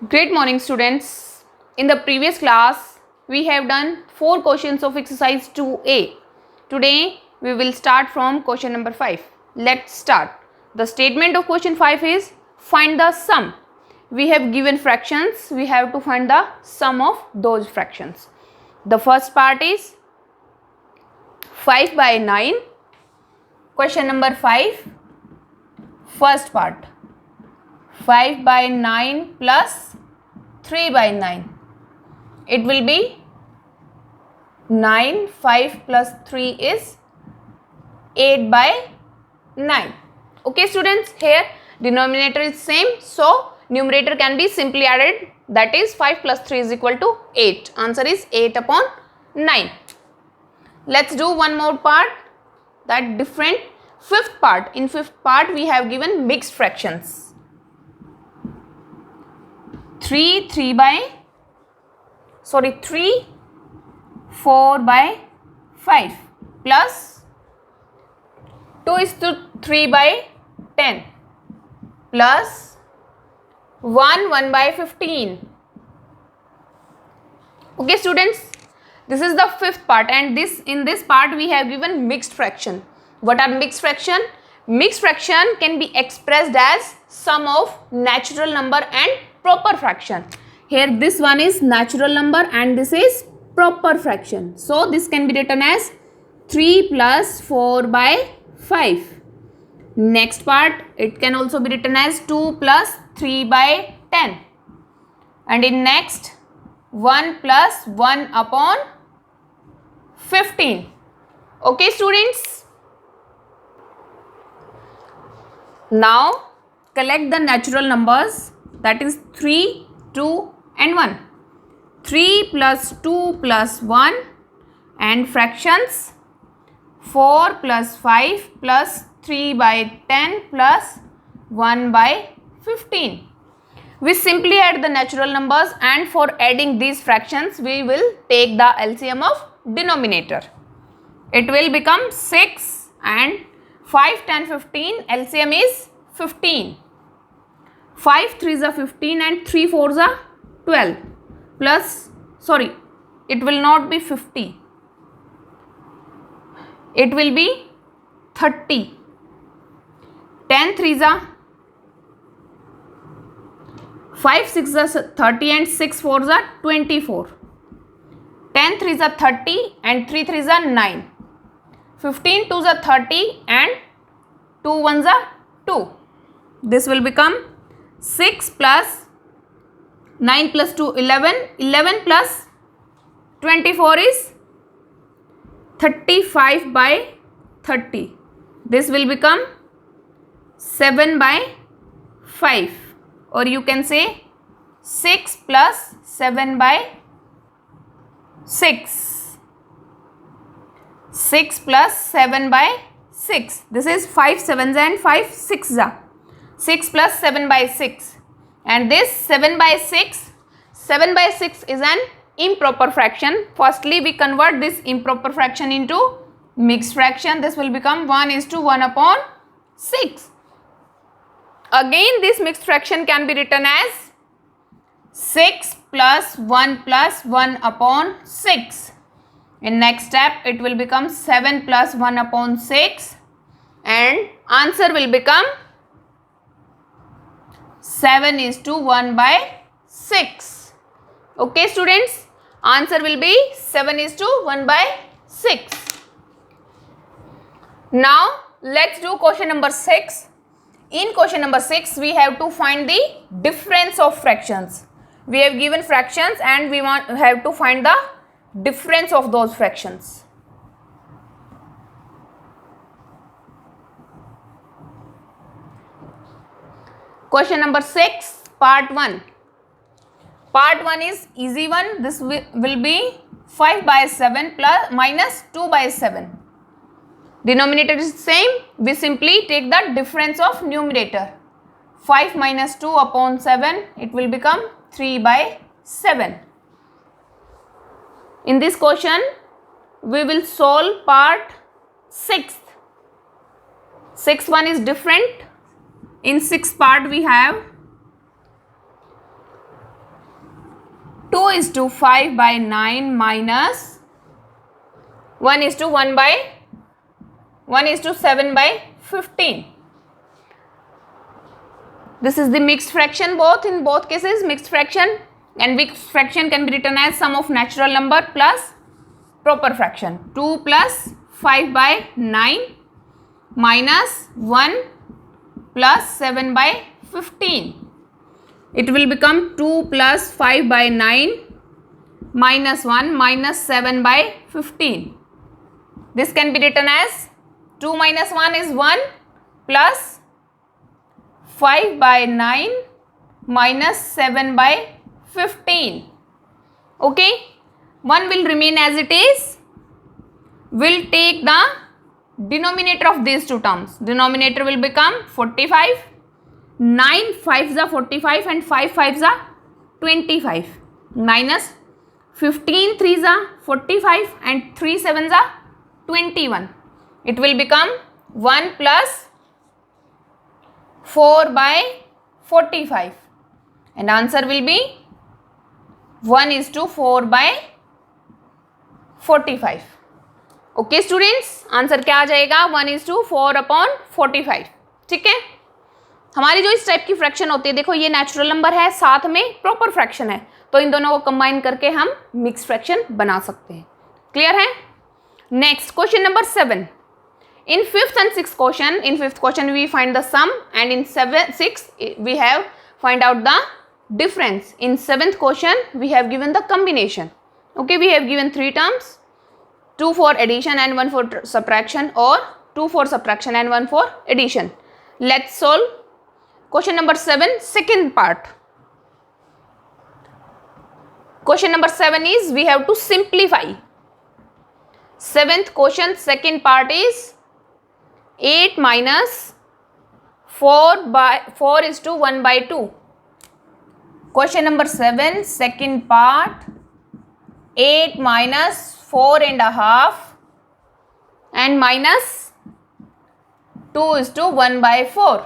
Great morning, students. In the previous class, we have done 4 questions of exercise 2A. Today, we will start from question number 5. Let's start. The statement of question 5 is find the sum. We have given fractions. We have to find the sum of those fractions. The first part is 5 by 9. Question number 5. First part. 5 by 9 plus 3 by 9. It will be 9. 5 plus 3 is 8 by 9. Okay, students, here denominator is same, so numerator can be simply added, that is 5 plus 3 is equal to 8. Answer is 8 upon 9. Let's do one more part, that different fifth part. In fifth part we have given mixed fractions. 3 4 by 5 plus 2 is to 3 by 10 plus 1 by 15. Okay, students, this is the fifth part, and in this part we have given mixed fraction. What are mixed fraction? Mixed fraction can be expressed as sum of natural number and proper fraction. Here this one is natural number and this is proper fraction. So this can be written as 3 plus 4 by 5. Next part, it can also be written as 2 plus 3 by 10. And in next, 1 plus 1 upon 15. Okay, students? Now collect the natural numbers, that is 3, 2 and 1. 3 plus 2 plus 1 and fractions 4 plus 5 plus 3 by 10 plus 1 by 15. We simply add the natural numbers, and for adding these fractions we will take the LCM of denominator. It will become 6 and 5, 10, 15, LCM is 15. 5 3s are 15 and 3 4s are 12 plus, sorry, it will not be 50. It will be 30. 10 3s are 5 6s are 30 and 6 4s are 24. 10 3s are 30 and 3 3s are 9. 15 2s are 30 and 2 1s are 2. This will become 6 plus 9 plus 2 11. 11 plus 24 is 35 by 30. This will become 7 by 5, or you can say 6 plus 7 by 6. 6 plus 7 by 6. This is 5 7s and 5 6s. 6 plus 7 by 6. And this 7 by 6. 7 by 6 is an improper fraction. Firstly, we convert this improper fraction into mixed fraction. This will become 1:1 upon 6. Again, this mixed fraction can be written as 6 plus 1 upon 6. In next step, it will become 7 plus 1 upon 6. And answer will become 7:1 by 6. Okay, students, answer will be 7:1 by 6. Now, let's do question number 6. In question number 6, we have to find the difference of fractions. We have given fractions and we have to find the difference of those fractions. Question number 6, part 1. Part 1 is easy one. This will be 5 by 7 plus minus 2 by 7. Denominator is same. We simply take the difference of numerator. 5 minus 2 upon 7. It will become 3 by 7. In this question, we will solve part 6th. 6th one is different. In 6th part we have 2:5/9 minus 1:7/15. This is the mixed fraction, both in both cases mixed fraction, and mixed fraction can be written as sum of natural number plus proper fraction. 2 plus 5/9 minus 1 plus 7/15. It will become 2 plus 5/9 minus 1 minus 7/15. This can be written as 2 minus 1 is 1 plus 5/9 minus 7/15. Okay, 1 will remain as it is. We'll take the denominator of these two terms. Denominator will become 45. 9 5s are 45 and 5 5s are 25 minus 15 3s are 45 and 3 7s are 21. It will become 1 plus 4/45, and answer will be 1:4/45. Okay students, answer क्या आ जाएगा? 1:4/45. ठीक है, हमारी जो इस type की fraction होती है, देखो ये नेचुरल नंबर है, साथ में प्रॉपर फ्रैक्शन है, तो इन दोनों को कंबाइन करके हम मिक्स फ्रैक्शन बना सकते हैं. क्लियर है? Next question number 7. In fifth and sixth question we find the sum, and in sixth we have find out the difference. In seventh question we have given the combination. Okay, we have given 3 terms, 2 for addition and 1 for subtraction, or 2 for subtraction and 1 for addition. Let's solve question number 7, second part. Question number 7 is we have to simplify. Seventh question second part is 8 minus 4:1/2. Question number 7 second part, 8 minus 4.5 and minus 2:1/4.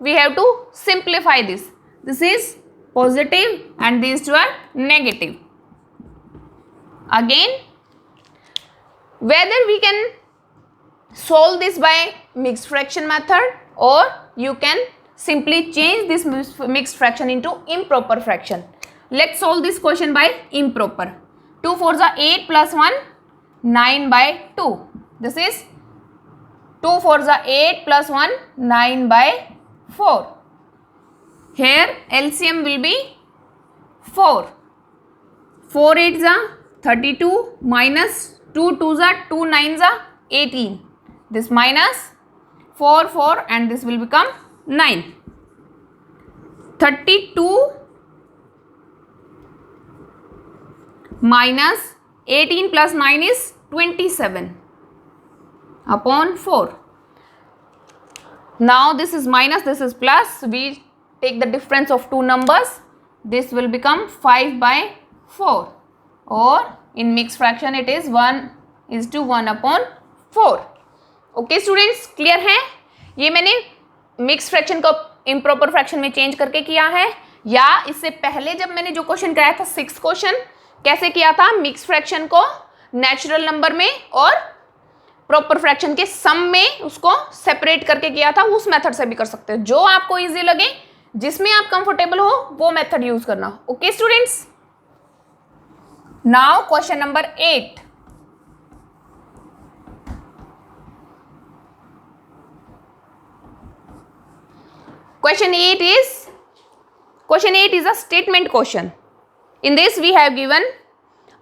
We have to simplify this. This is positive and these two are negative. Again, whether we can solve this by mixed fraction method, or you can simply change this mixed fraction into improper fraction. Let's solve this question by improper. 2 4s are 8 plus 1 9/2. This is 2 4s are 8 plus 1 9/4. Here LCM will be 4. 4 8s are 32 minus 2 2s are 2 9s are 18. This minus 4 4 and this will become 9. 32 minus 18 plus 9 is 27 upon 4. Now this is minus, this is plus. We take the difference of two numbers. This will become 5/4, or in mixed fraction it is 1:1/4. Okay students, clear है? ये मैंने mix fraction को improper fraction में change करके किया है, या इससे पहले जब मैंने जो क्वेश्चन कराया था 6th क्वेश्चन, कैसे किया था? मिक्स फ्रैक्शन को नेचुरल नंबर में और प्रॉपर फ्रैक्शन के सम में उसको सेपरेट करके किया था. उस मेथड से भी कर सकते हो, जो आपको इजी लगे, जिसमें आप कंफर्टेबल हो वो मेथड यूज करना. Okay students, now question number 8. Question 8 is a statement question. In this we have given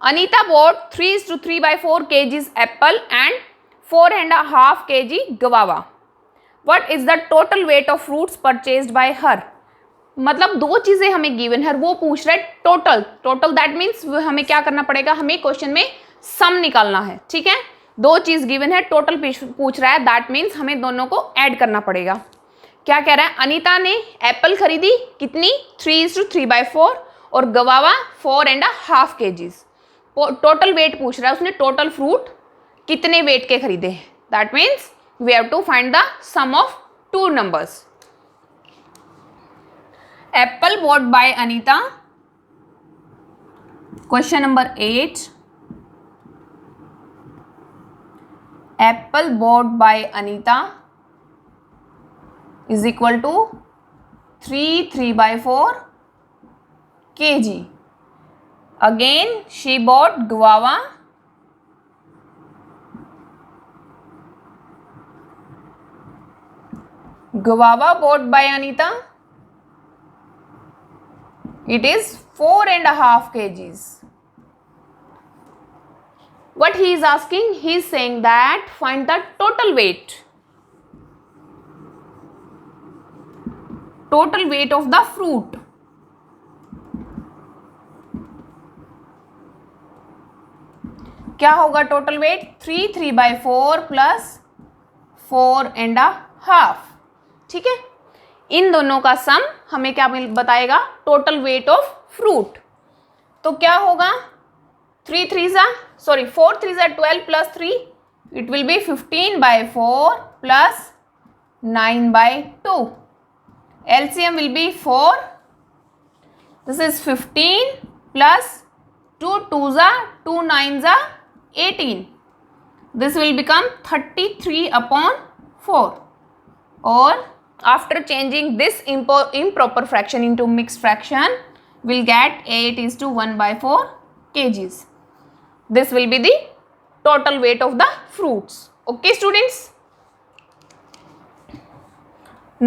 Anita bought 3:3/4 kgs apple and 4.5 kg guava. What is the total weight of fruits purchased by her? मतलब दो चीजें हमें given है, वो पूछ रहा है total. That means हमें क्या करना पड़ेगा? हमें क्वेश्चन में सम निकालना है. ठीक है, दो चीज गिवन है, टोटल पूछ रहा है, दैट मीन्स हमें दोनों को ऐड करना पड़ेगा. क्या कह रहा है? अनीता ने एप्पल खरीदी कितनी? 3:3/4 और गवावा 4.5 kgs. टोटल वेट पूछ रहा है, उसने टोटल फ्रूट कितने वेट के खरीदे. That means we have to find the sum of two numbers. Apple bought by Anita Question number 8. Apple bought by Anita is equal to 3/4 kg. Again, she bought guava. Guava bought by Anita, it is 4.5 kgs. What he is asking? He is saying that find the total weight. Total weight of the fruit. क्या होगा total weight? 3/4 plus 4.5. ठीक है, इन दोनों का सम हमें क्या बताएगा? Total weight of fruit. तो क्या होगा? 4 3s are 12 plus 3, it will be 15/4 plus 9/2. LCM will be 4. This is 15 plus 2 2s are 2 9s are 18. This will become 33/4. Or after changing this improper fraction into mixed fraction, we'll get 8:1/4 kgs. This will be the total weight of the fruits. Okay, students.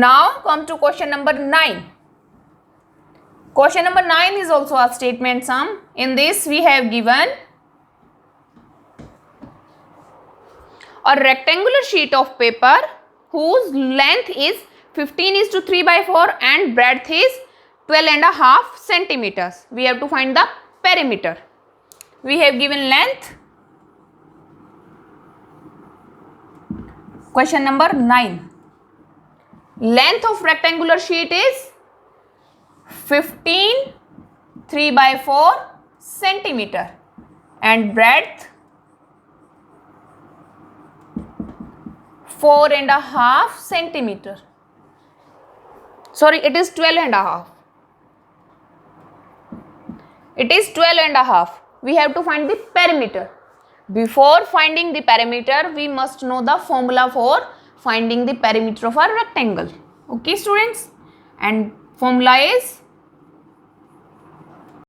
Now come to question number 9. Question number 9 is also a statement sum. In this we have given a rectangular sheet of paper whose length is 15:3/4 and breadth is 12.5 centimeters. We have to find the perimeter. We have given length. Question number 9. Length of rectangular sheet is 15/3/4 centimeter and breadth 4.5 centimeter. Sorry, it is 12.5. It is 12.5. We have to find the perimeter. Before finding the perimeter, we must know the formula for finding the perimeter of a rectangle. Okay, students? And formula is